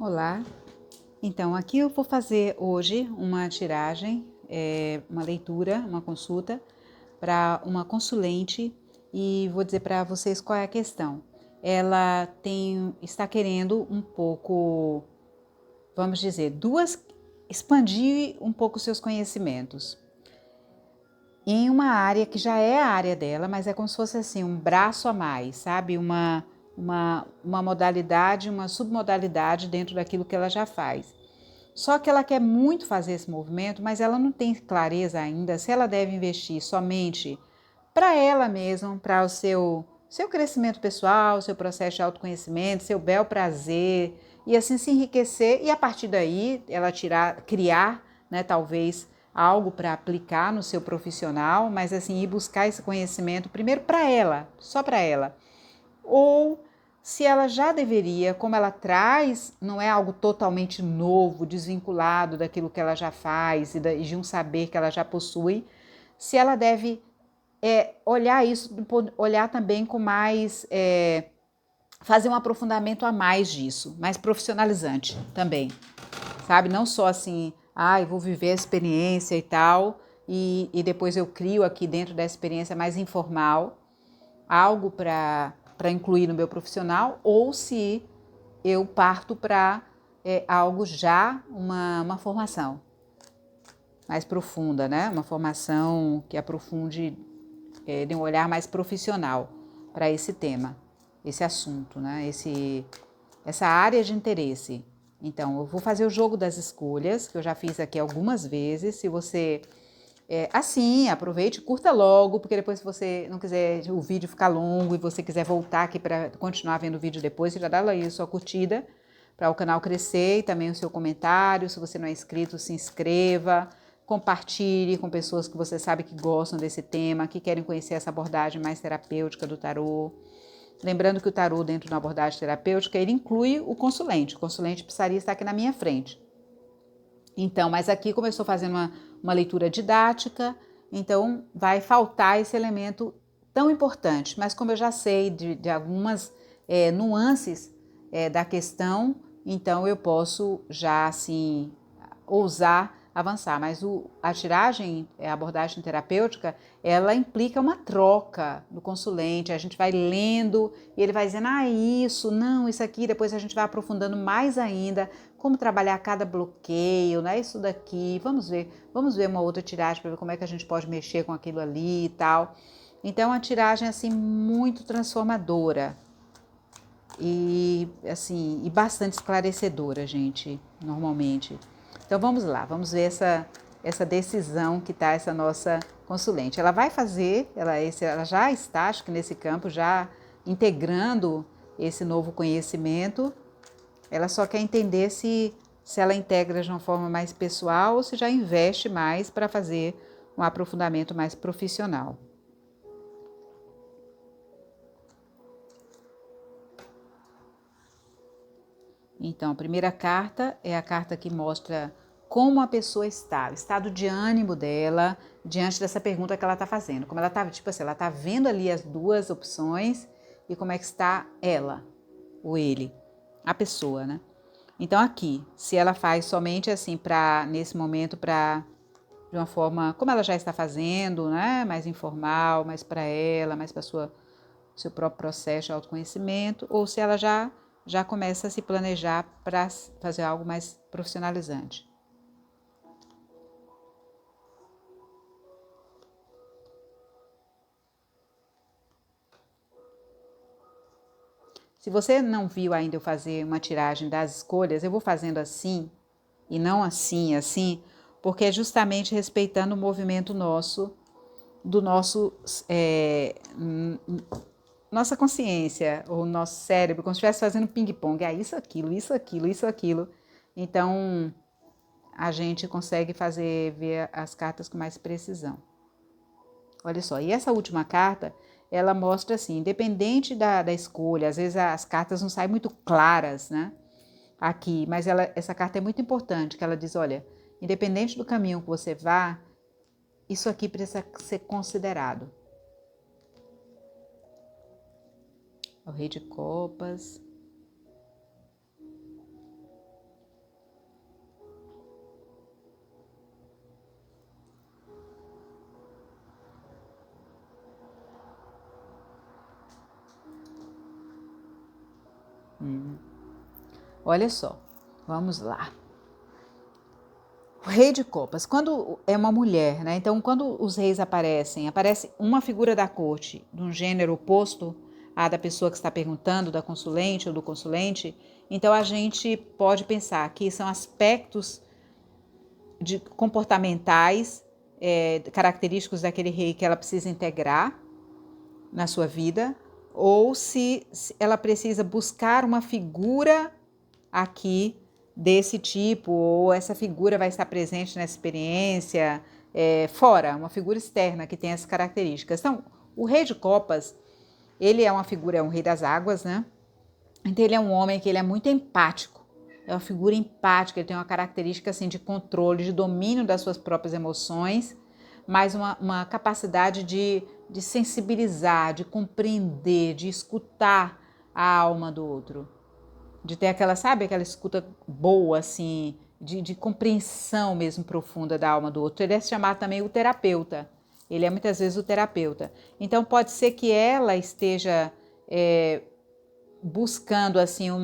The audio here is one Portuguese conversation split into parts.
Olá, então aqui eu vou fazer hoje uma tiragem, uma leitura, uma consulta para uma consulente e vou dizer para vocês qual é a questão. Ela está querendo um pouco, vamos dizer, expandir um pouco seus conhecimentos em uma área que já é a área dela, mas é como se fosse assim, um braço a mais, sabe? Uma modalidade, uma submodalidade dentro daquilo que ela já faz. Só que ela quer muito fazer esse movimento, mas ela não tem clareza ainda se ela deve investir somente para ela mesma, para o seu crescimento pessoal, seu processo de autoconhecimento, seu bel prazer, e assim se enriquecer, e a partir daí ela criar, né, talvez algo para aplicar no seu profissional, mas assim ir buscar esse conhecimento primeiro para ela, só para ela. Ou se ela já deveria, como ela traz, não é algo totalmente novo, desvinculado daquilo que ela já faz e de um saber que ela já possui, se ela deve olhar isso, olhar também com mais, fazer um aprofundamento a mais disso, mais profissionalizante também, sabe? Não só assim, eu vou viver a experiência e tal, e depois eu crio aqui dentro da experiência mais informal, algo para incluir no meu profissional, ou se eu parto para algo já, uma formação mais profunda, né? Uma formação que aprofunde de um olhar mais profissional para esse tema, esse assunto, né? Essa área de interesse. Então, eu vou fazer o jogo das escolhas, que eu já fiz aqui algumas vezes. Se você assim, aproveite, curta logo, porque depois se você não quiser o vídeo ficar longo e você quiser voltar aqui para continuar vendo o vídeo depois, você já dá aí a sua curtida para o canal crescer e também o seu comentário. Se você não é inscrito, se inscreva, compartilhe com pessoas que você sabe que gostam desse tema, que querem conhecer essa abordagem mais terapêutica do tarô. Lembrando que o tarô, dentro de uma abordagem terapêutica, ele inclui o consulente. O consulente precisaria estar aqui na minha frente. Então, mas aqui como eu estou fazendo uma leitura didática, então vai faltar esse elemento tão importante. Mas como eu já sei de algumas nuances da questão, então eu posso já assim ousar avançar. Mas a tiragem, a abordagem terapêutica, ela implica uma troca do consulente. A gente vai lendo e ele vai dizendo, isso, não, isso aqui. Depois a gente vai aprofundando mais ainda como trabalhar cada bloqueio, né? Isso daqui. Vamos ver uma outra tiragem para ver como é que a gente pode mexer com aquilo ali e tal. Então, a tiragem assim muito transformadora e assim, e bastante esclarecedora, gente, normalmente. Então vamos lá, vamos ver essa decisão que está essa nossa consulente. Ela vai fazer, ela já está, acho que nesse campo, já integrando esse novo conhecimento. Ela só quer entender se ela integra de uma forma mais pessoal ou se já investe mais para fazer um aprofundamento mais profissional. Então, a primeira carta é a carta que mostra como a pessoa está, o estado de ânimo dela diante dessa pergunta que ela está fazendo. Como ela está, tipo assim, ela está vendo ali as duas opções e como é que está ela, ou ele, a pessoa, né? Então aqui, se ela faz somente assim nesse momento de uma forma como ela já está fazendo, né, mais informal, mais para ela, mais para seu próprio processo de autoconhecimento, ou se ela já começa a se planejar para fazer algo mais profissionalizante. Se você não viu ainda eu fazer uma tiragem das escolhas, eu vou fazendo assim e não assim, porque é justamente respeitando o movimento do nosso nossa consciência, o nosso cérebro, como se estivesse fazendo ping-pong, isso, aquilo, isso, aquilo, isso, aquilo. Então, a gente consegue ver as cartas com mais precisão. Olha só, e essa última carta, ela mostra assim, independente da escolha, às vezes as cartas não saem muito claras, né? Aqui, mas essa carta é muito importante, que ela diz, olha, independente do caminho que você vá, isso aqui precisa ser considerado. O Rei de Copas. Olha só, vamos lá. O rei de copas, quando é uma mulher, né? Então, quando os reis aparece uma figura da corte de um gênero oposto à da pessoa que está perguntando, da consulente ou do consulente, então a gente pode pensar que são aspectos comportamentais, característicos daquele rei que ela precisa integrar na sua vida, ou se ela precisa buscar uma figura aqui desse tipo, ou essa figura vai estar presente nessa experiência, fora, uma figura externa que tem essas características. Então, o rei de copas, ele é uma figura, é um rei das águas, né? Então, ele é um homem que ele é muito empático, é uma figura empática, ele tem uma característica assim, de controle, de domínio das suas próprias emoções, mas uma capacidade de sensibilizar, de compreender, de escutar a alma do outro. De ter aquela, sabe, aquela escuta boa, assim, de compreensão mesmo profunda da alma do outro. Ele é chamado também o terapeuta. Ele é muitas vezes o terapeuta. Então, pode ser que ela esteja buscando, assim, o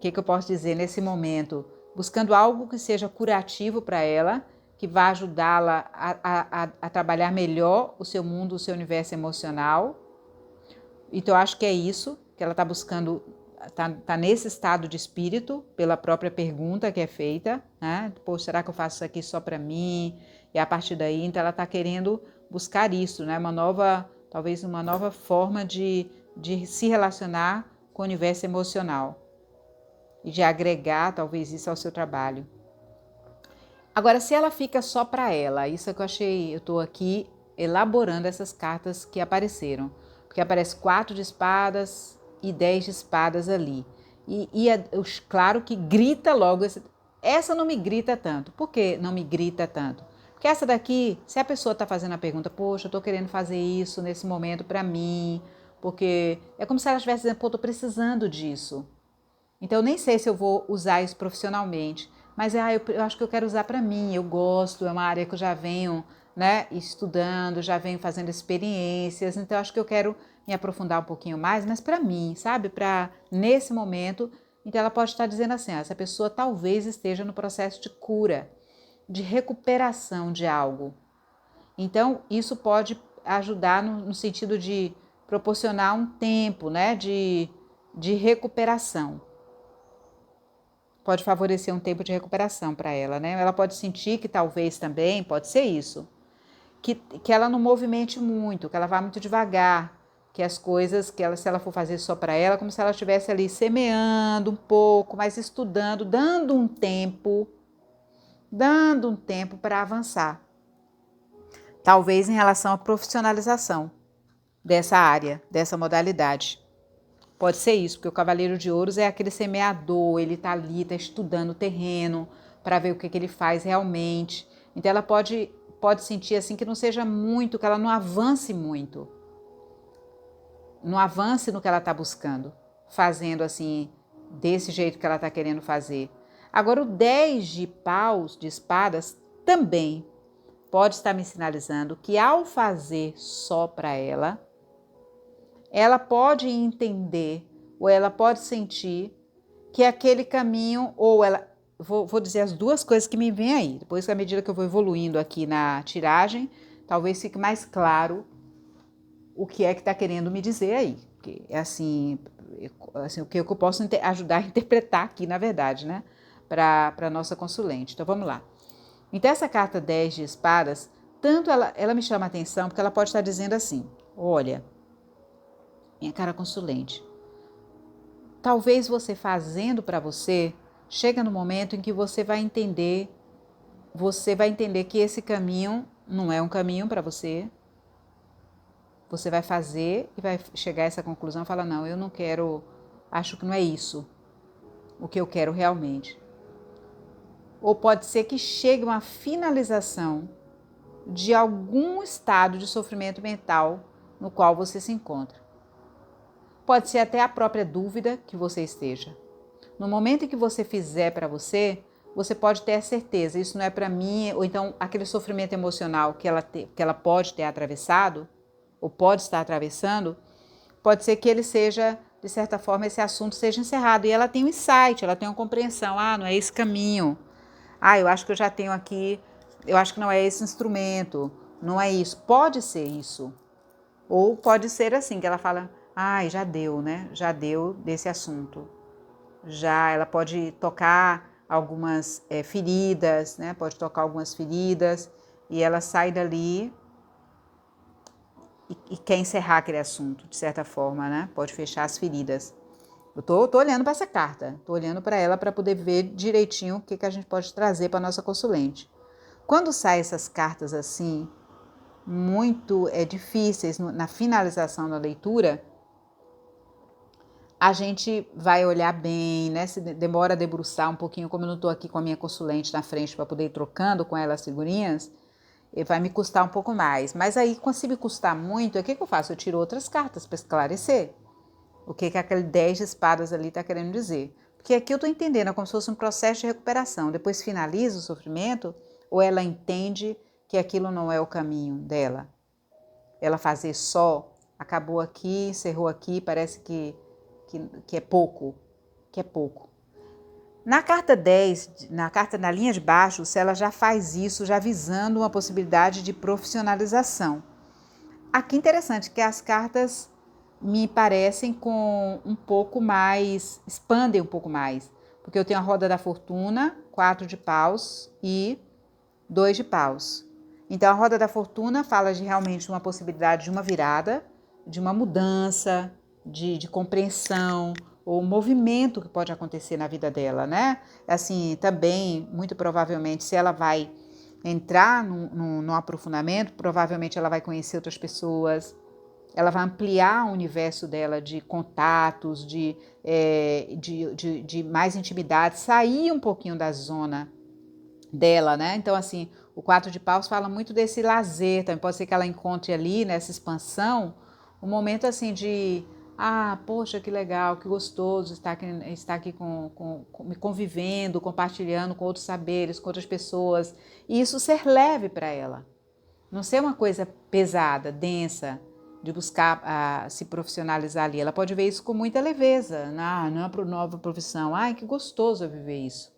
que eu posso dizer nesse momento? Buscando algo que seja curativo para ela, que vá ajudá-la a trabalhar melhor o seu mundo, o seu universo emocional. Então, eu acho que é isso que ela está buscando. Tá nesse estado de espírito, pela própria pergunta que é feita, né? Pô, será que eu faço isso aqui só para mim? E a partir daí, então ela está querendo buscar isso, né? Talvez uma nova forma de se relacionar com o universo emocional e de agregar, talvez, isso ao seu trabalho. Agora, se ela fica só para ela, isso é que eu estou aqui elaborando essas cartas que apareceram, porque aparece 4 de espadas e 10 de espadas ali. Claro que grita logo. Essa não me grita tanto. Por que não me grita tanto? Porque essa daqui, se a pessoa está fazendo a pergunta, poxa, eu estou querendo fazer isso nesse momento para mim, porque é como se ela estivesse dizendo, pô, estou precisando disso. Então, eu nem sei se eu vou usar isso profissionalmente, mas eu acho que eu quero usar para mim, eu gosto, é uma área que eu já venho, né, estudando, já venho fazendo experiências, então acho que eu quero me aprofundar um pouquinho mais, mas para mim, sabe, para nesse momento, então ela pode estar dizendo assim, essa pessoa talvez esteja no processo de cura, de recuperação de algo. Então, isso pode ajudar no sentido de proporcionar um tempo, né, de recuperação. Pode favorecer um tempo de recuperação para ela, né? Ela pode sentir que talvez também, pode ser isso, que ela não movimente muito, que ela vá muito devagar, que as coisas, se ela for fazer só para ela, como se ela estivesse ali semeando um pouco, mas estudando, dando um tempo para avançar. Talvez em relação à profissionalização dessa área, dessa modalidade. Pode ser isso, porque o Cavaleiro de Ouros é aquele semeador, ele está ali, está estudando o terreno para ver o que ele faz realmente. Então ela pode sentir assim que não seja muito, que ela não avance muito. Não avance no que ela está buscando, fazendo assim, desse jeito que ela está querendo fazer. Agora o 10 de paus, de espadas, também pode estar me sinalizando que ao fazer só para ela pode entender ou ela pode sentir que aquele caminho, ou ela, vou dizer as duas coisas que me vêm aí, depois à medida que eu vou evoluindo aqui na tiragem, talvez fique mais claro o que é que está querendo me dizer aí, porque é assim o que eu posso ajudar a interpretar aqui, na verdade, né, para a nossa consulente. Então vamos lá. Então essa carta 10 de espadas, tanto ela me chama a atenção, porque ela pode estar dizendo assim, olha, minha cara consulente, talvez você fazendo para você, chega no momento em que você vai entender que esse caminho não é um caminho para você. Você vai fazer e vai chegar a essa conclusão e falar, não, eu não quero, acho que não é isso o que eu quero realmente. Ou pode ser que chegue uma finalização de algum estado de sofrimento mental no qual você se encontra. Pode ser até a própria dúvida que você esteja. No momento em que você fizer para você, você pode ter a certeza, isso não é para mim, ou então aquele sofrimento emocional que ela pode ter atravessado, ou pode estar atravessando, pode ser que ele seja de certa forma, esse assunto seja encerrado. E ela tem um insight, ela tem uma compreensão. Ah, não é esse caminho. Ah, eu acho que eu já tenho aqui, eu acho que não é esse instrumento, não é isso. Pode ser isso. Ou pode ser assim, que ela fala, ai, já deu, né? Já deu desse assunto. Já ela pode tocar algumas feridas, né? Pode tocar algumas feridas e ela sai dali e quer encerrar aquele assunto, de certa forma, né? Pode fechar as feridas. Eu tô olhando para essa carta, tô olhando para ela para poder ver direitinho o que a gente pode trazer para nossa consulente. Quando saem essas cartas assim, muito difíceis na finalização da leitura, a gente vai olhar bem, né? Se demora a debruçar um pouquinho, como eu não estou aqui com a minha consulente na frente para poder ir trocando com ela as figurinhas, vai me custar um pouco mais. Mas aí, se me custar muito, o que eu faço? Eu tiro outras cartas para esclarecer o que aquele 10 de espadas ali está querendo dizer. Porque aqui eu estou entendendo, é como se fosse um processo de recuperação. Depois finaliza o sofrimento, ou ela entende que aquilo não é o caminho dela. Ela fazer só, acabou aqui, encerrou aqui, parece que é pouco, que é pouco. Na carta 10, na linha de baixo, se ela já faz isso, já visando uma possibilidade de profissionalização. Aqui interessante que as cartas me parecem com um pouco mais, expandem um pouco mais, porque eu tenho a roda da fortuna, 4 de paus e 2 de paus. Então a roda da fortuna fala de realmente uma possibilidade de uma virada, de uma mudança, de compreensão, ou movimento que pode acontecer na vida dela, né? Assim, também, muito provavelmente, se ela vai entrar no aprofundamento, provavelmente ela vai conhecer outras pessoas, ela vai ampliar o universo dela de contatos, de mais intimidade, sair um pouquinho da zona dela, né? Então, assim, o 4 de paus fala muito desse lazer, também pode ser que ela encontre ali, nessa expansão, um momento assim de, poxa, que legal, que gostoso estar aqui me convivendo, compartilhando com outros saberes, com outras pessoas, e isso ser leve para ela, não ser uma coisa pesada, densa, de buscar se profissionalizar ali. Ela pode ver isso com muita leveza, não é para nova profissão, que gostoso eu viver isso.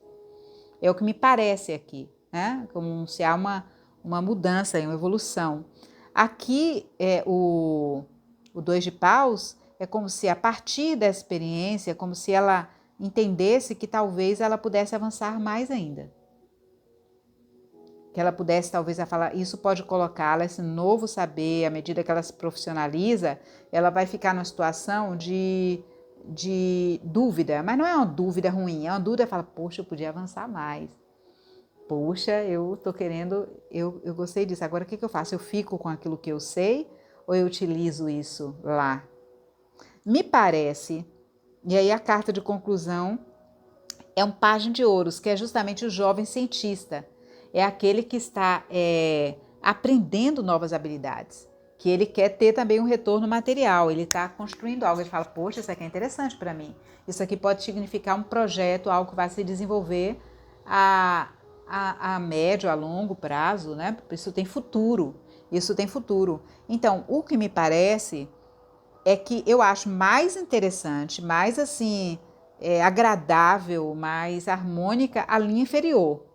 É o que me parece aqui, né? Como se há uma mudança, uma evolução. Aqui, o 2 de paus é como se a partir dessa experiência, como se ela entendesse que talvez ela pudesse avançar mais ainda. Que ela pudesse talvez falar, isso pode colocá-la, esse novo saber, à medida que ela se profissionaliza, ela vai ficar numa situação de dúvida, mas não é uma dúvida ruim, é uma dúvida que fala, poxa, eu podia avançar mais. Poxa, eu tô querendo, eu gostei disso, agora o que eu faço? Eu fico com aquilo que eu sei ou eu utilizo isso lá? Me parece, e aí a carta de conclusão é um pajem de ouros, que é justamente o jovem cientista, é aquele que está aprendendo novas habilidades, que ele quer ter também um retorno material, ele está construindo algo, ele fala, poxa, isso aqui é interessante para mim, isso aqui pode significar um projeto, algo que vai se desenvolver a médio, a longo prazo, né? Isso tem futuro, Então, o que me parece é que eu acho mais interessante, mais assim, agradável, mais harmônica a linha inferior.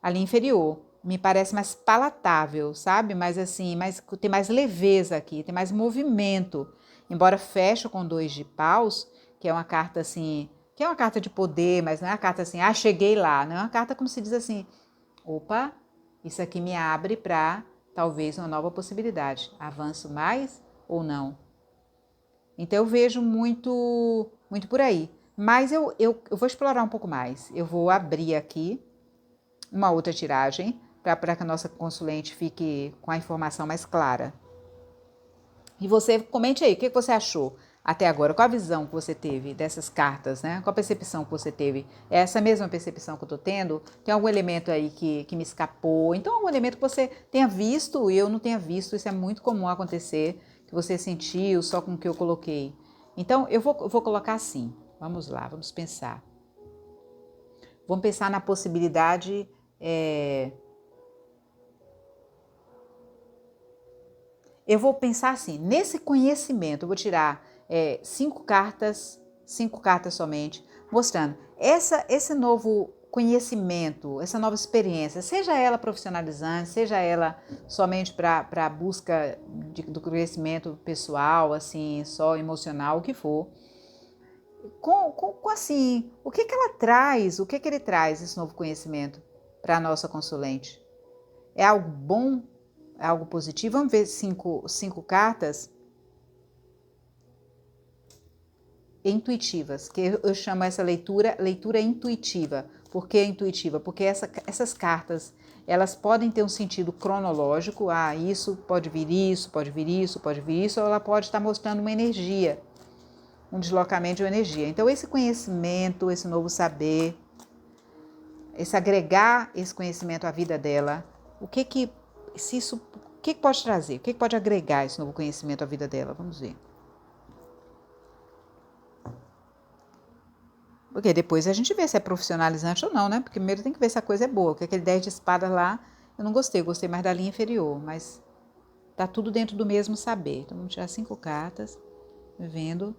A linha inferior me parece mais palatável, sabe? Mais assim, tem mais leveza aqui, tem mais movimento. Embora feche com 2 de paus, que é uma carta assim, que é uma carta de poder, mas não é uma carta assim, cheguei lá. Não é uma carta como se diz assim, opa, isso aqui me abre para talvez uma nova possibilidade. Avanço mais ou não? Então eu vejo muito por aí. Mas eu vou explorar um pouco mais. Eu vou abrir aqui uma outra tiragem para que a nossa consulente fique com a informação mais clara. E você comente aí, o que você achou até agora? Qual a visão que você teve dessas cartas, né? Qual a percepção que você teve? É essa mesma percepção que eu estou tendo? Tem algum elemento aí que me escapou? Então, algum elemento que você tenha visto e eu não tenha visto, isso é muito comum acontecer, que você sentiu só com o que eu coloquei. Então, eu vou colocar assim, vamos lá, vamos pensar. Vamos pensar na possibilidade... Eu vou pensar assim, nesse conhecimento, eu vou tirar 5 cartas somente, mostrando esse novo conhecimento, essa nova experiência, seja ela profissionalizante, seja ela somente para a busca do conhecimento pessoal, assim, só emocional, o que for. Assim, o que ela traz, o que ele traz, esse novo conhecimento para a nossa consulente? É algo bom? É algo positivo? Vamos ver cinco cartas intuitivas, que eu chamo essa leitura intuitiva. Por que intuitiva? Porque essas cartas, elas podem ter um sentido cronológico, isso pode vir isso, pode vir isso, pode vir isso, ou ela pode estar mostrando uma energia, um deslocamento de uma energia. Então, esse conhecimento, esse novo saber, esse agregar esse conhecimento à vida dela, o que pode trazer? O que pode agregar esse novo conhecimento à vida dela? Vamos ver. Porque depois a gente vê se é profissionalizante ou não, né? Porque primeiro tem que ver se a coisa é boa. Porque aquele 10 de espadas lá, eu não gostei. Eu gostei mais da linha inferior. Mas tá tudo dentro do mesmo saber. Então vamos tirar 5 cartas, vendo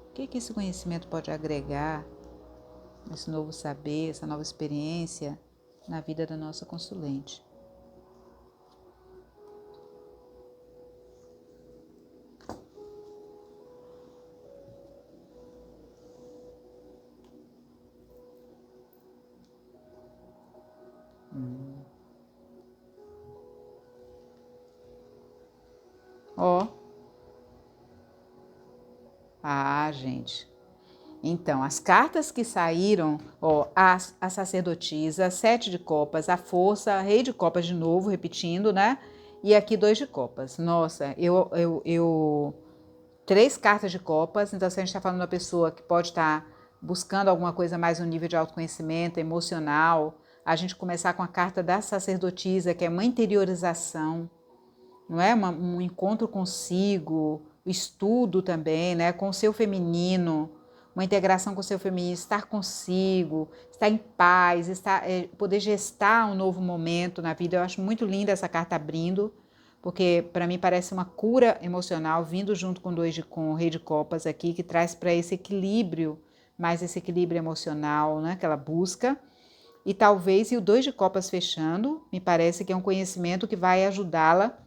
o que esse conhecimento pode agregar, esse novo saber, essa nova experiência na vida da nossa consulente. Ó. Gente. Então, as cartas que saíram, a sacerdotisa, 7 de copas, a força, rei de copas de novo, repetindo, né? E aqui 2 de copas. Nossa, 3 cartas de copas. Então, se a gente está falando de uma pessoa que pode estar buscando alguma coisa mais no nível de autoconhecimento, emocional, a gente começar com a carta da sacerdotisa, que é uma interiorização, não é? Um encontro consigo, estudo também, né? Com o seu feminino, uma integração com o seu feminino, estar consigo, estar em paz, poder gestar um novo momento na vida. Eu acho muito linda essa carta abrindo, porque para mim parece uma cura emocional vindo junto com o rei de copas aqui, que traz para esse equilíbrio, mais esse equilíbrio emocional, né? Que ela busca. E talvez, e o 2 de copas fechando, me parece que é um conhecimento que vai ajudá-la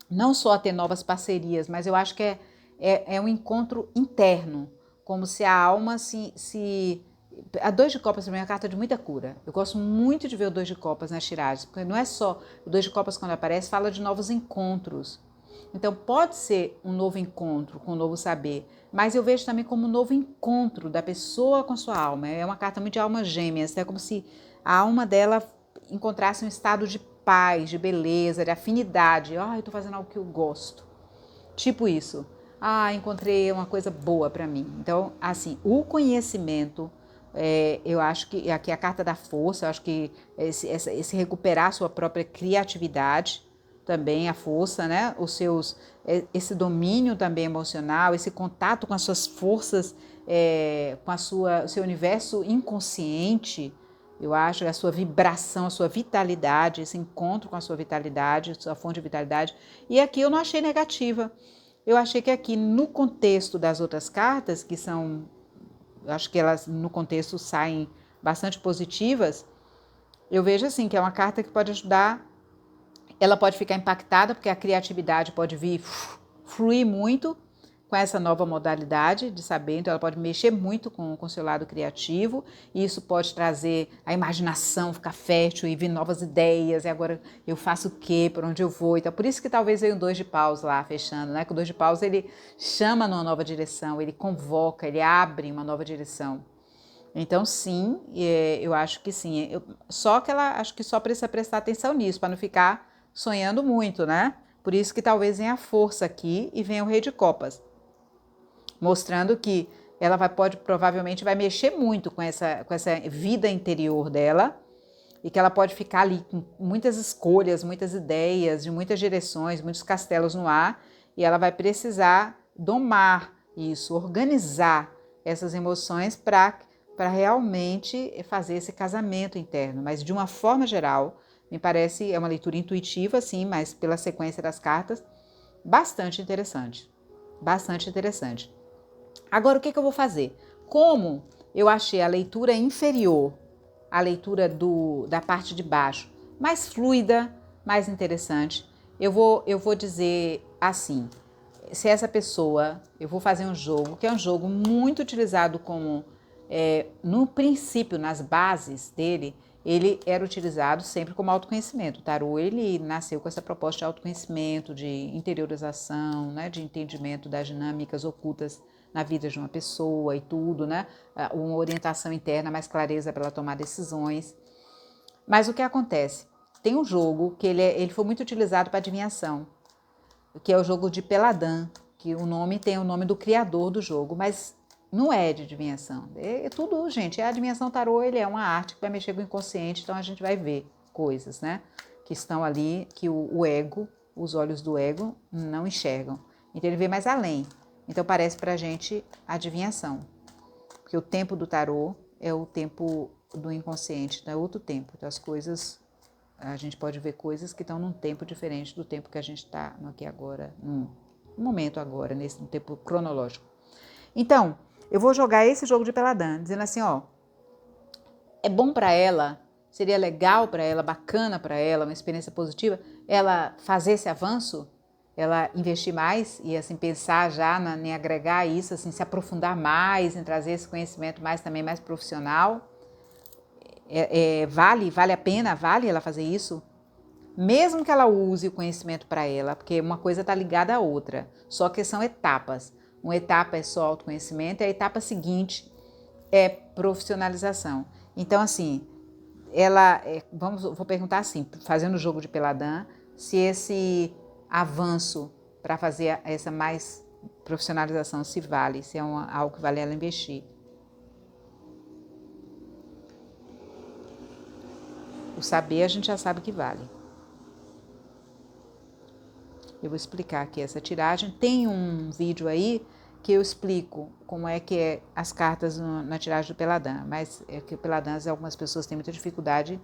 não só a ter novas parcerias, mas eu acho que é um encontro interno, como se a alma a 2 de copas também é uma carta de muita cura. Eu gosto muito de ver o 2 de copas nas tiragens, porque não é só o 2 de copas quando aparece, fala de novos encontros. Então pode ser um novo encontro com um novo saber, mas eu vejo também como um novo encontro da pessoa com sua alma. É uma carta muito de alma gêmeas, é como se a alma dela encontrasse um estado de paz, de beleza, de afinidade. Eu tô fazendo algo que eu gosto. Tipo isso. Encontrei uma coisa boa para mim. Então, assim, o conhecimento, eu acho que aqui é a carta da força, eu acho que esse recuperar sua própria criatividade, também a força, né? Esse domínio também emocional, esse contato com as suas forças, com o seu universo inconsciente. Eu acho que a sua vibração, a sua vitalidade, esse encontro com a sua vitalidade, sua fonte de vitalidade. E aqui eu não achei negativa. Eu achei que aqui, no contexto das outras cartas, que são, eu acho que elas no contexto saem bastante positivas, eu vejo assim, que é uma carta que pode ajudar, ela pode ficar impactada, porque a criatividade pode vir, fluir muito com essa nova modalidade de saber, então ela pode mexer muito com o seu lado criativo, e isso pode trazer a imaginação, ficar fértil e vir novas ideias, e agora eu faço o quê, por onde eu vou, então por isso que talvez veio o 2 de paus lá, fechando, né, que o 2 de paus ele chama numa nova direção, ele convoca, ele abre uma nova direção. Então sim, eu acho que sim, só que ela, acho que só precisa prestar atenção nisso, para não ficar sonhando muito, né, por isso que talvez venha a força aqui e venha o rei de copas, mostrando que ela provavelmente vai mexer muito com essa vida interior dela, e que ela pode ficar ali com muitas escolhas, muitas ideias, de muitas direções, muitos castelos no ar, e ela vai precisar domar isso, organizar essas emoções para realmente fazer esse casamento interno. Mas de uma forma geral, me parece, é uma leitura intuitiva, sim, mas pela sequência das cartas, bastante interessante. bastante interessante. Agora, o que eu vou fazer? Como eu achei a leitura inferior, a leitura da parte de baixo, mais fluida, mais interessante, eu vou dizer assim, se essa pessoa, eu vou fazer um jogo, que é um jogo muito utilizado como, no princípio, nas bases dele, ele era utilizado sempre como autoconhecimento. O tarô, ele nasceu com essa proposta de autoconhecimento, de interiorização, né, de entendimento das dinâmicas ocultas na vida de uma pessoa e tudo, né, uma orientação interna, mais clareza para ela tomar decisões. Mas o que acontece? Tem um jogo que ele foi muito utilizado para adivinhação, que é o jogo de Peladin, que o nome tem o nome do criador do jogo, mas não é de adivinhação. É tudo, gente, a adivinhação tarô, ele é uma arte que vai mexer com o inconsciente, então a gente vai ver coisas, né, que estão ali, que o ego, os olhos do ego não enxergam. Então ele vê mais além. Então parece pra gente adivinhação, porque o tempo do tarô é o tempo do inconsciente, não é outro tempo. Então as coisas, a gente pode ver coisas que estão num tempo diferente do tempo que a gente está aqui agora, no momento agora, nesse tempo cronológico. Então, eu vou jogar esse jogo de Peladin, dizendo assim, ó, é bom para ela, seria legal para ela, bacana para ela, uma experiência positiva, ela fazer esse avanço, ela investir mais e assim pensar já em agregar isso, assim, se aprofundar mais, em trazer esse conhecimento mais também mais profissional. Vale a pena, vale ela fazer isso? Mesmo que ela use o conhecimento para ela, porque uma coisa está ligada à outra, só que são etapas. Uma etapa é só autoconhecimento e a etapa seguinte é profissionalização. Então, assim, vou perguntar assim, fazendo o jogo de Peladin, se esse avanço para fazer essa mais profissionalização se vale, se é algo que vale ela investir. O saber a gente já sabe que vale. Eu vou explicar aqui essa tiragem. Tem um vídeo aí que eu explico como é que é as cartas na tiragem do Peladin, mas é que o Peladin, algumas pessoas têm muita dificuldade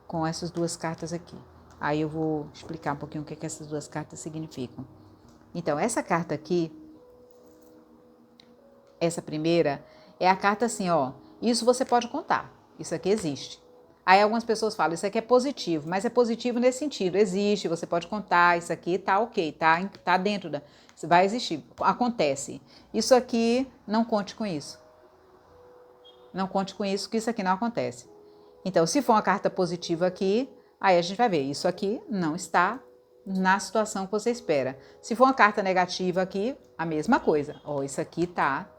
com essas duas cartas aqui. Aí eu vou explicar um pouquinho o que essas duas cartas significam. Então, essa carta aqui, essa primeira, é a carta assim, ó, isso você pode contar, isso aqui existe. Aí algumas pessoas falam, isso aqui é positivo, mas é positivo nesse sentido, existe, você pode contar, isso aqui tá ok, tá dentro vai existir, acontece. Isso aqui, não conte com isso. Não conte com isso, que isso aqui não acontece. Então, se for uma carta positiva aqui, aí a gente vai ver, isso aqui não está na situação que você espera. Se for uma carta negativa aqui, a mesma coisa. Ó, isso aqui tá...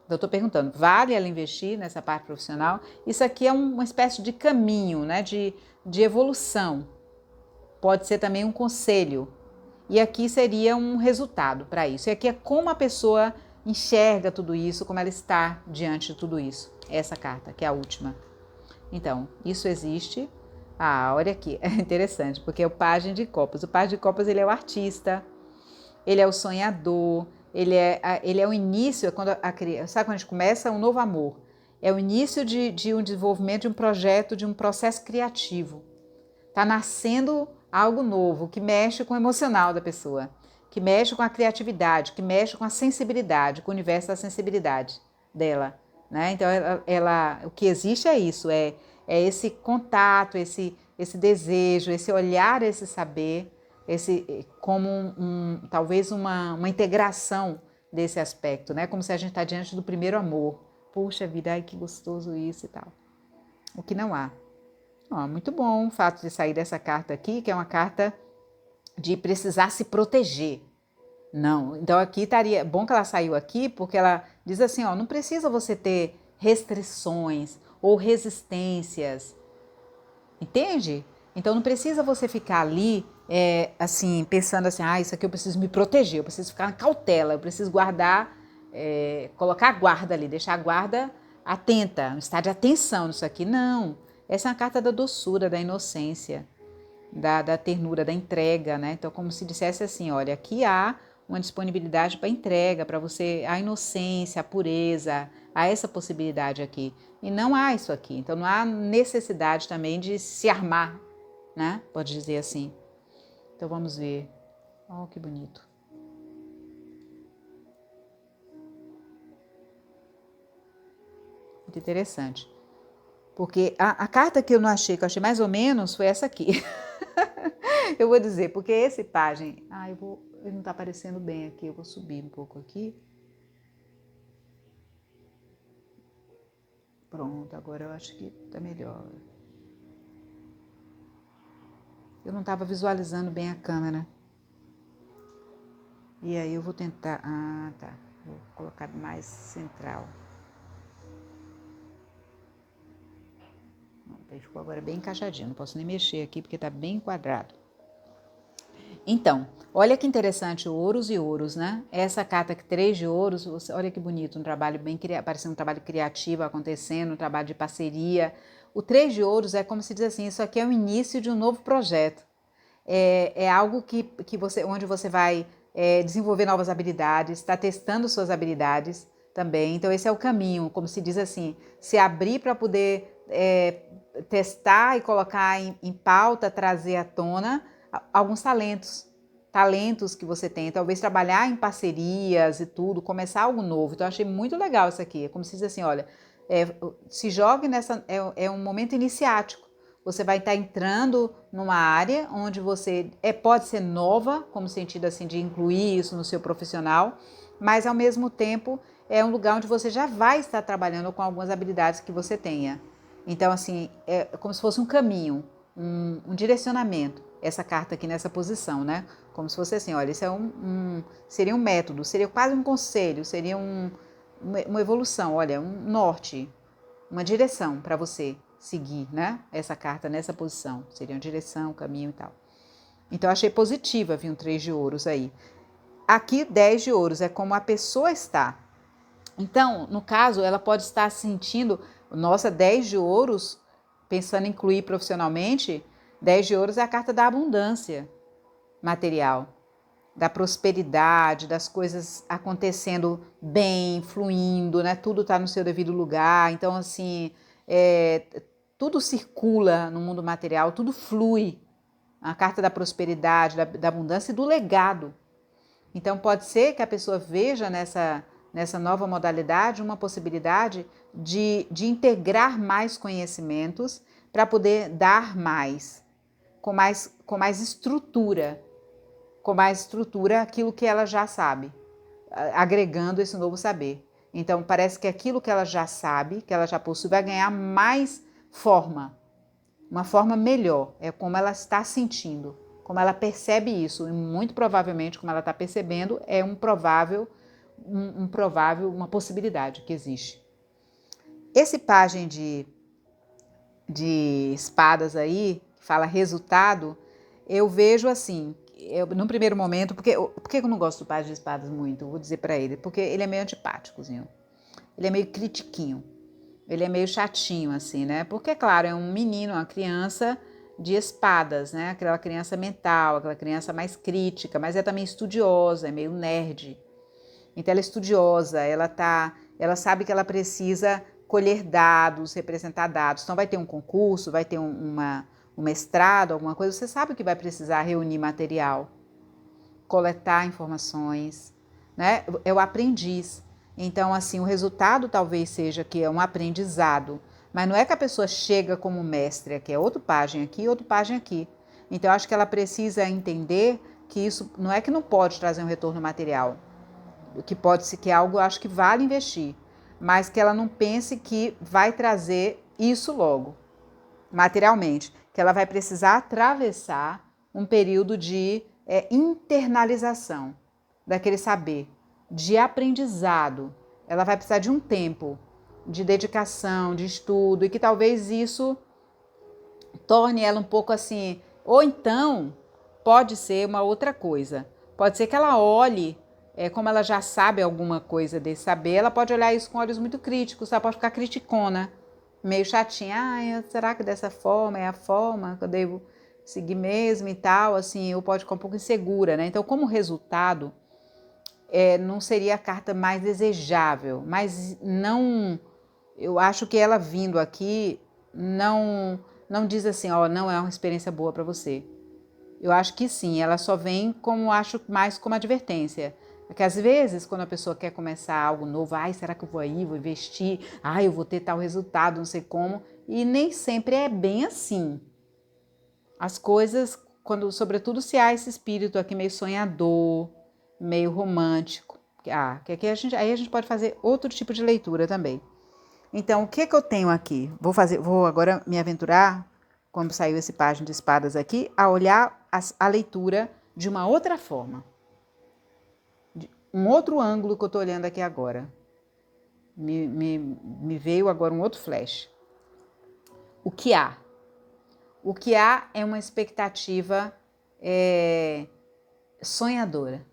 Eu estou perguntando, vale ela investir nessa parte profissional? Isso aqui é uma espécie de caminho, né, de evolução. Pode ser também um conselho. E aqui seria um resultado para isso. E aqui é como a pessoa enxerga tudo isso, como ela está diante de tudo isso. Essa carta, que é a última. Então, isso existe. Ah, olha aqui, é interessante, porque é o pajem de copas. O pajem de copas, ele é o artista, ele é o sonhador, ele é o início, sabe quando a gente começa um novo amor? É o início de um desenvolvimento de um projeto, de um processo criativo. Está nascendo algo novo, que mexe com o emocional da pessoa, que mexe com a criatividade, que mexe com a sensibilidade, com o universo da sensibilidade dela. Né? Então, o que existe é isso, é esse contato, esse desejo, esse olhar, esse saber, como talvez uma integração desse aspecto, né? Como se a gente está diante do primeiro amor. Puxa vida, ai, que gostoso isso e tal. O que não há. Muito bom o fato de sair dessa carta aqui, que é uma carta de precisar se proteger. Não, então aqui estaria bom que ela saiu aqui, porque ela diz assim, ó, não precisa você ter restrições ou resistências, entende? Então não precisa você ficar ali, assim, pensando assim, isso aqui eu preciso me proteger, eu preciso ficar na cautela, eu preciso guardar, colocar a guarda ali, deixar a guarda atenta, um estado de atenção nisso aqui. Não, essa é uma carta da doçura, da inocência, da ternura, da entrega, né? Então, como se dissesse assim, olha, aqui há uma disponibilidade para entrega, para você, a inocência, a pureza, há essa possibilidade aqui. E não há isso aqui. Então, não há necessidade também de se armar, né? Pode dizer assim. Então, vamos ver. Oh, que bonito. Muito interessante. Porque a carta que eu não achei, que eu achei mais ou menos, foi essa aqui. Eu vou dizer, porque esse pajem... ele não está aparecendo bem aqui, eu vou subir um pouco aqui. Pronto, agora eu acho que está melhor. Eu não estava visualizando bem a câmera. E aí eu vou tentar... tá. Vou colocar mais central. Ficou agora bem encaixadinho. Não posso nem mexer aqui porque está bem enquadrado. Então, olha que interessante, ouros e ouros, né? Essa carta aqui, 3 de ouros, olha que bonito, um trabalho bem parecendo um trabalho criativo acontecendo, um trabalho de parceria. O 3 de ouros é como se diz assim, isso aqui é o início de um novo projeto. É algo onde você vai desenvolver novas habilidades, está testando suas habilidades também. Então, esse é o caminho, como se diz assim, se abrir para poder testar e colocar em pauta, trazer à tona alguns talentos que você tem, talvez trabalhar em parcerias e tudo, começar algo novo. Então, eu achei muito legal isso aqui. É como se diz assim, olha, se jogue nessa... É um momento iniciático. Você vai estar entrando numa área onde você pode ser nova, como sentido assim de incluir isso no seu profissional, mas ao mesmo tempo é um lugar onde você já vai estar trabalhando com algumas habilidades que você tenha. Então, assim, é como se fosse um caminho, um direcionamento, essa carta aqui nessa posição, né? Como se fosse assim, olha, isso é seria um método, seria quase um conselho, seria uma evolução, olha, um norte, uma direção para você seguir, né? Essa carta nessa posição, seria uma direção, um caminho e tal. Então, eu achei positiva vir um 3 de ouros aí. Aqui, 10 de ouros, é como a pessoa está. Então, no caso, ela pode estar sentindo, nossa, 10 de ouros, pensando em incluir profissionalmente, 10 de ouros é a carta da abundância material, da prosperidade, das coisas acontecendo bem, fluindo, né? Tudo está no seu devido lugar. Então, assim, tudo circula no mundo material, tudo flui. A carta da prosperidade, da abundância e do legado. Então, pode ser que a pessoa veja nessa nova modalidade uma possibilidade de integrar mais conhecimentos para poder dar mais, com mais estrutura, aquilo que ela já sabe, agregando esse novo saber. Então, parece que aquilo que ela já sabe, que ela já possui, vai ganhar mais forma, uma forma melhor, é como ela está sentindo, como ela percebe isso, e muito provavelmente, como ela está percebendo, é uma possibilidade que existe. Esse pajem de espadas aí, que fala resultado, eu vejo assim, num primeiro momento, por que eu não gosto do pajem de espadas muito? Vou dizer para ele, porque ele é meio antipáticozinho, ele é meio critiquinho, ele é meio chatinho assim, né? Porque, claro, é um menino, uma criança de espadas, né? Aquela criança mental, aquela criança mais crítica, mas é também estudiosa, é meio nerd. Então ela é estudiosa, ela sabe que ela precisa colher dados, representar dados. Então vai ter um concurso, vai ter um mestrado, alguma coisa, você sabe que vai precisar reunir material, coletar informações, né? É o aprendiz. Então, assim, o resultado talvez seja que é um aprendizado, mas não é que a pessoa chega como mestre, aqui é outro pajem aqui, outro pajem aqui. Então, eu acho que ela precisa entender que isso não é que não pode trazer um retorno material, que pode ser que é algo, eu acho que vale investir, mas que ela não pense que vai trazer isso logo, materialmente, que ela vai precisar atravessar um período de internalização daquele saber, de aprendizado. Ela vai precisar de um tempo de dedicação, de estudo, e que talvez isso torne ela um pouco assim, ou então pode ser uma outra coisa. Pode ser que ela olhe, como ela já sabe alguma coisa desse saber, ela pode olhar isso com olhos muito críticos, ela pode ficar criticona, meio chatinha, será que dessa forma é a forma que eu devo seguir mesmo e tal, assim, ou pode ficar um pouco insegura, né? Então, como resultado, não seria a carta mais desejável, mas não, eu acho que ela vindo aqui não diz assim, não é uma experiência boa para você. Eu acho que sim, ela só vem acho mais como advertência. Porque às vezes, quando a pessoa quer começar algo novo, ai, será que eu vou aí, vou investir, ai, eu vou ter tal resultado, não sei como, e nem sempre é bem assim. As coisas, quando, sobretudo se há esse espírito aqui meio sonhador, meio romântico, que aqui aí a gente pode fazer outro tipo de leitura também. Então, o que eu tenho aqui? Vou agora me aventurar, como saiu esse página de espadas aqui, a olhar a leitura de uma outra forma. Um outro ângulo que eu estou olhando aqui agora. Me veio agora um outro flash. O que há? O que há é uma expectativa sonhadora.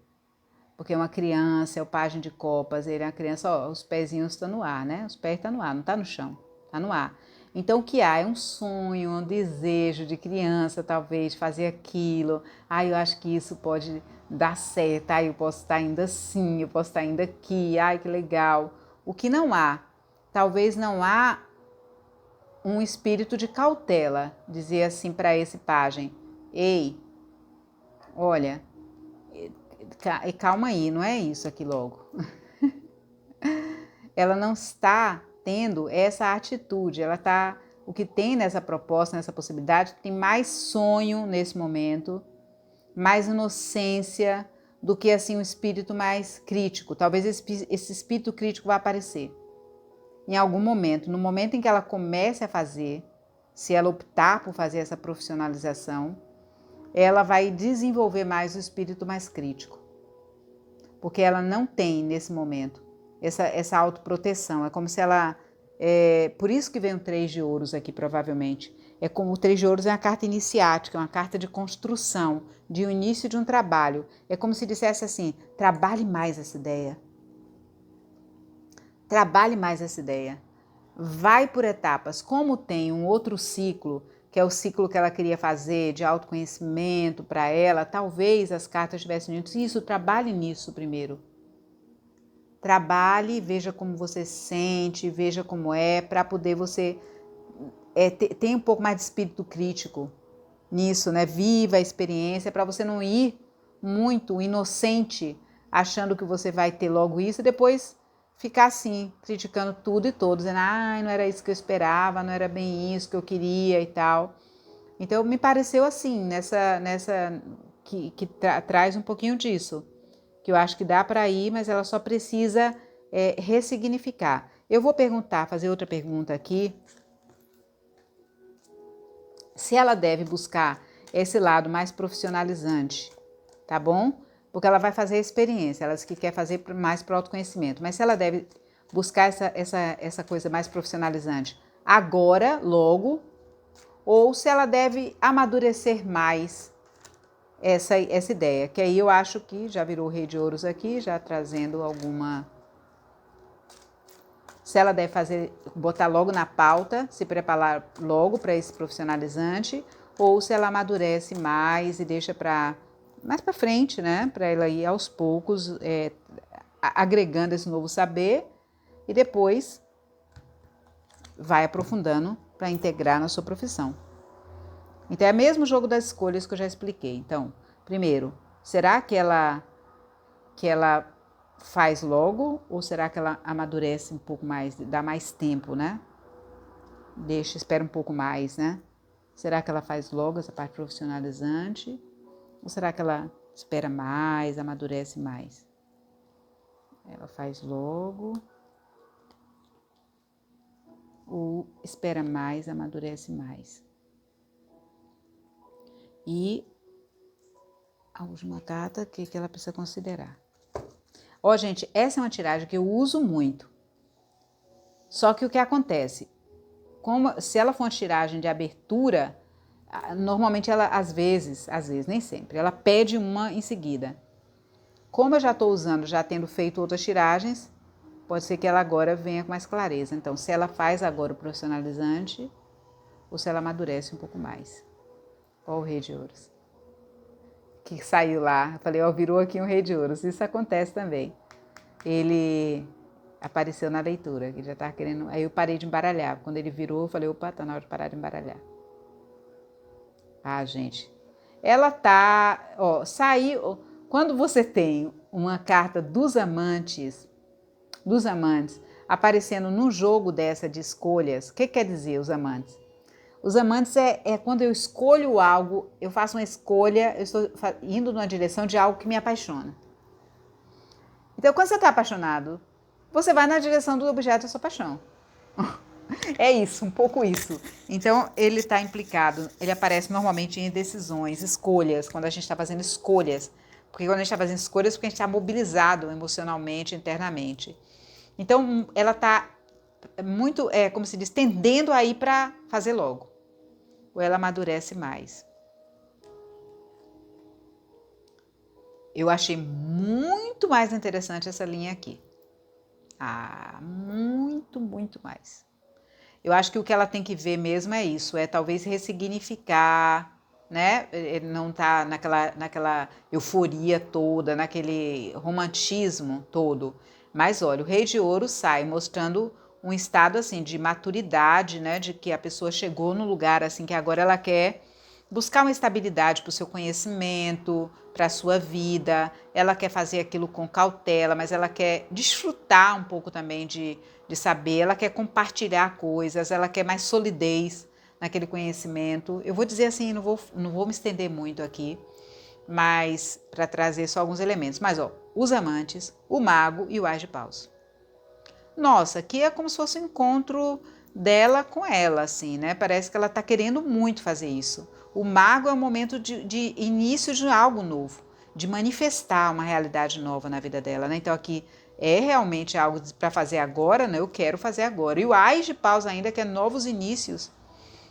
Porque uma criança, é o pajem de copas, ele é uma criança, ó, os pezinhos estão no ar, né? Os pés estão no ar, não está no chão, está no ar. Então o que há é um sonho, um desejo de criança, talvez, fazer aquilo. Eu acho que isso pode dar certo, eu posso estar indo assim, eu posso estar indo aqui, que legal. O que não há, talvez não há um espírito de cautela, dizer assim para esse pajem, ei, olha, calma aí, não é isso aqui logo. Ela não está tendo essa atitude, o que tem nessa proposta, nessa possibilidade, tem mais sonho nesse momento, mais inocência do que assim um espírito mais crítico. Talvez esse espírito crítico vá aparecer em algum momento, no momento em que ela comece a fazer, se ela optar por fazer essa profissionalização, ela vai desenvolver mais o espírito mais crítico, porque ela não tem nesse momento essa autoproteção. É como se ela... por isso que vem o 3 de ouros aqui, provavelmente. É como o 3 de ouros é uma carta iniciática, uma carta de construção, de um início de um trabalho. É como se dissesse assim, trabalhe mais essa ideia. Trabalhe mais essa ideia. Vai por etapas. Como tem um outro ciclo, que é o ciclo que ela queria fazer, de autoconhecimento para ela, talvez as cartas tivessem dito isso, trabalhe nisso primeiro. Trabalhe, veja como você se sente, veja como é, para poder você ter um pouco mais de espírito crítico nisso, né? Viva a experiência, para você não ir muito inocente, achando que você vai ter logo isso e depois ficar assim, criticando tudo e todos, dizendo, não era isso que eu esperava, não era bem isso que eu queria e tal. Então, me pareceu assim, que traz um pouquinho disso, que eu acho que dá para ir, mas ela só precisa ressignificar. Eu vou fazer outra pergunta aqui, se ela deve buscar esse lado mais profissionalizante, tá bom? Porque ela vai fazer a experiência, ela que quer fazer mais para o autoconhecimento, mas se ela deve buscar essa coisa mais profissionalizante agora, logo, ou se ela deve amadurecer mais essa ideia, que aí eu acho que já virou o Rei de Ouros aqui, já trazendo alguma... Se ela deve botar logo na pauta, se preparar logo para esse profissionalizante, ou se ela amadurece mais e deixa mais para frente, né? Para ela ir aos poucos agregando esse novo saber e depois vai aprofundando para integrar na sua profissão. Então é o mesmo jogo das escolhas que eu já expliquei. Então, primeiro, será que ela faz logo ou será que ela amadurece um pouco mais, dá mais tempo, né? Espera um pouco mais, né? Será que ela faz logo essa parte profissionalizante? Ou será que ela espera mais, amadurece mais? Ela faz logo ou espera mais, amadurece mais? E a última carta, o que ela precisa considerar? Gente, essa é uma tiragem que eu uso muito. Só que o que acontece? Se ela for uma tiragem de abertura, normalmente ela, às vezes, nem sempre, ela pede uma em seguida. Como eu já estou usando, já tendo feito outras tiragens, pode ser que ela agora venha com mais clareza. Então, se ela faz agora o profissionalizante, ou se ela amadurece um pouco mais. Olha o Rei de Ouros. Que saiu lá, eu falei, virou aqui um Rei de Ouros. Isso acontece também. Ele apareceu na leitura, que já estava querendo... Aí eu parei de embaralhar. Quando ele virou, eu falei, opa, tá na hora de parar de embaralhar. Gente. Ela saiu... Quando você tem uma carta dos amantes, aparecendo num jogo dessa de escolhas. O que quer dizer os amantes? Os amantes é quando eu escolho algo, eu faço uma escolha, eu estou indo numa direção de algo que me apaixona. Então, quando você está apaixonado, você vai na direção do objeto da sua paixão. É isso, um pouco isso. Então, ele está implicado, ele aparece normalmente em decisões, escolhas, quando a gente está fazendo escolhas. Porque quando a gente está fazendo escolhas, porque a gente está mobilizado emocionalmente, internamente. Então, ela está muito, como se diz, tendendo a ir para fazer logo. Ou ela amadurece mais. Eu achei muito mais interessante essa linha aqui. Muito, muito mais. Eu acho que o que ela tem que ver mesmo é isso, é talvez ressignificar, né? Ele não tá naquela euforia toda, naquele romantismo todo. Mas olha, o Rei de Ouros sai mostrando um estado assim de maturidade, né? De que a pessoa chegou no lugar assim que agora ela quer buscar uma estabilidade para o seu conhecimento, para a sua vida, ela quer fazer aquilo com cautela, mas ela quer desfrutar um pouco também de saber, ela quer compartilhar coisas, ela quer mais solidez naquele conhecimento. Eu vou dizer assim, não vou me estender muito aqui, mas para trazer só alguns elementos. Mas ó, os amantes, o mago e o Ás de Paus. Nossa, aqui é como se fosse um encontro dela com ela, assim, né? Parece que ela está querendo muito fazer isso. O mago é um momento de início de algo novo, de manifestar uma realidade nova na vida dela, né? Então aqui é realmente algo para fazer agora, né? Eu quero fazer agora. E o Ás de Paus ainda, que é novos inícios.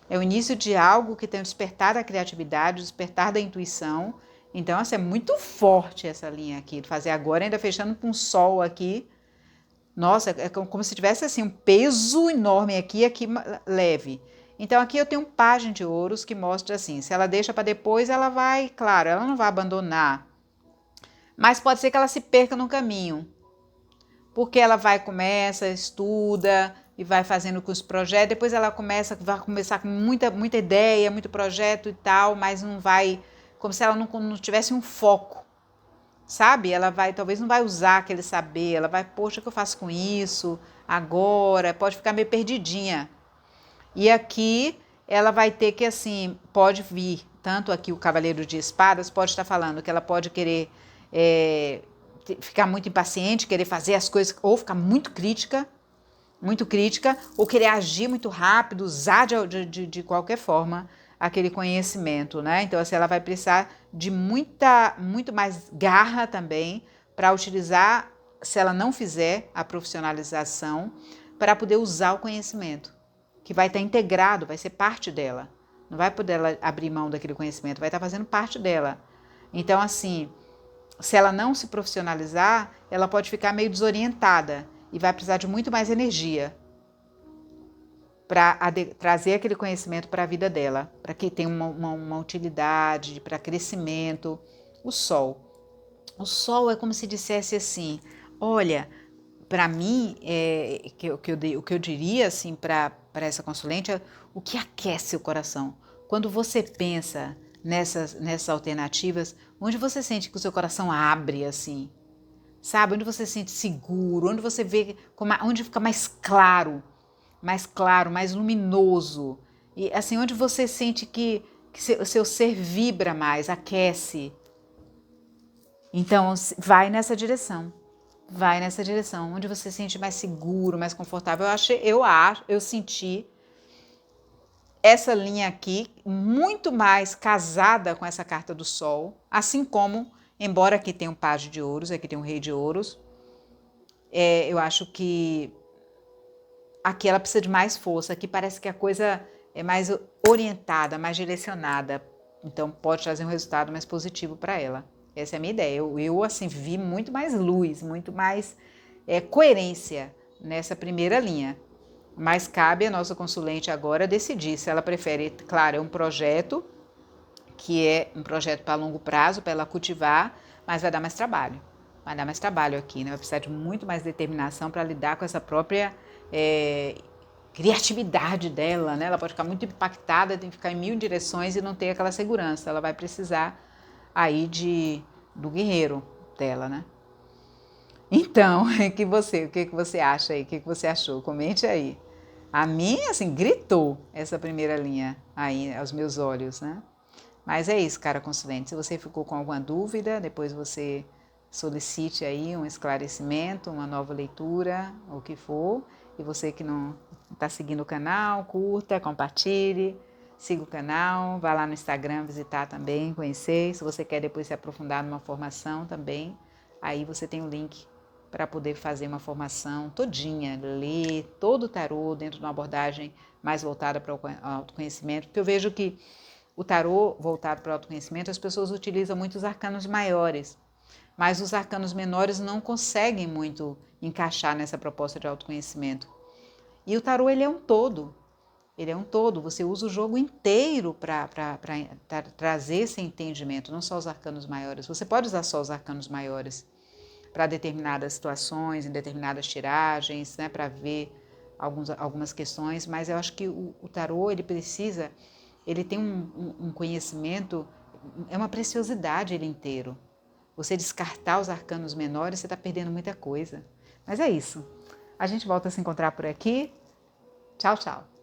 É o início de algo que tem o despertar da criatividade, o despertar da intuição. Então, assim, é muito forte essa linha aqui, de fazer agora, ainda fechando com o sol aqui. Nossa, é como se tivesse assim um peso enorme aqui leve. Então aqui eu tenho um pajem de ouros que mostra assim, se ela deixa para depois, ela vai, claro, ela não vai abandonar. Mas pode ser que ela se perca no caminho. Porque ela começa, estuda e vai fazendo com os projetos, depois ela vai começar com muita ideia, muito projeto e tal, mas não vai, como se ela não tivesse um foco. Sabe? Ela talvez não vai usar aquele saber, ela vai, poxa, o que eu faço com isso agora? Pode ficar meio perdidinha. E aqui ela vai ter que, assim, pode vir, tanto aqui o Cavaleiro de Espadas pode estar falando que ela pode querer ficar muito impaciente, querer fazer as coisas, ou ficar muito crítica, ou querer agir muito rápido, usar de qualquer forma aquele conhecimento, né? Então, assim, ela vai precisar de muito mais garra também para utilizar, se ela não fizer a profissionalização, para poder usar o conhecimento, que vai estar integrado, vai ser parte dela. Não vai poder ela abrir mão daquele conhecimento, vai estar fazendo parte dela. Então, assim, se ela não se profissionalizar, ela pode ficar meio desorientada e vai precisar de muito mais energia para trazer aquele conhecimento para a vida dela, para que tenha uma utilidade, para crescimento. O sol é como se dissesse assim, olha, para mim, o que eu diria assim para essa consulente é o que aquece o coração. Quando você pensa nessas alternativas, onde você sente que o seu coração abre assim, sabe? Onde você se sente seguro, onde você vê, onde fica mais claro, mais luminoso. E assim, onde você sente que o seu ser vibra mais, aquece. Então, vai nessa direção. Vai nessa direção, onde você se sente mais seguro, mais confortável. Eu senti essa linha aqui muito mais casada com essa carta do Sol, assim como, embora aqui tenha um pajem de ouros, aqui tem um rei de ouros, eu acho que aqui ela precisa de mais força, aqui parece que a coisa é mais orientada, mais direcionada, então pode trazer um resultado mais positivo para ela. Essa é a minha ideia. Eu assim, vi muito mais luz, muito mais coerência nessa primeira linha. Mas cabe a nossa consulente agora decidir se ela prefere, claro, é um projeto, que é um projeto para longo prazo, para ela cultivar, mas vai dar mais trabalho. Vai dar mais trabalho aqui, né? Vai precisar de muito mais determinação para lidar com essa própria criatividade dela, né? Ela pode ficar muito impactada, tem que ficar em mil direções e não ter aquela segurança. Ela vai precisar aí do guerreiro dela, né? Então, o que que você acha aí? O que que você achou? Comente aí. A minha, assim, gritou essa primeira linha aí aos meus olhos, né? Mas é isso, cara consulente. Se você ficou com alguma dúvida, depois você solicite aí um esclarecimento, uma nova leitura, ou o que for. E você que não está seguindo o canal, curta, compartilhe, siga o canal, vá lá no Instagram visitar também, conhecer. Se você quer depois se aprofundar numa formação também, aí você tem o link para poder fazer uma formação todinha, ler todo o tarô dentro de uma abordagem mais voltada para o autoconhecimento, porque eu vejo que o tarô voltado para o autoconhecimento, as pessoas utilizam muito os arcanos maiores, mas os arcanos menores não conseguem muito encaixar nessa proposta de autoconhecimento. E o tarô, ele é um todo. Ele é um todo. Você usa o jogo inteiro para trazer esse entendimento, não só os arcanos maiores. Você pode usar só os arcanos maiores para determinadas situações, em determinadas tiragens, né, para ver algumas questões, mas eu acho que o tarô, ele tem um conhecimento, é uma preciosidade ele inteiro. Você descartar os arcanos menores, você está perdendo muita coisa. Mas é isso. A gente volta a se encontrar por aqui. Tchau, tchau.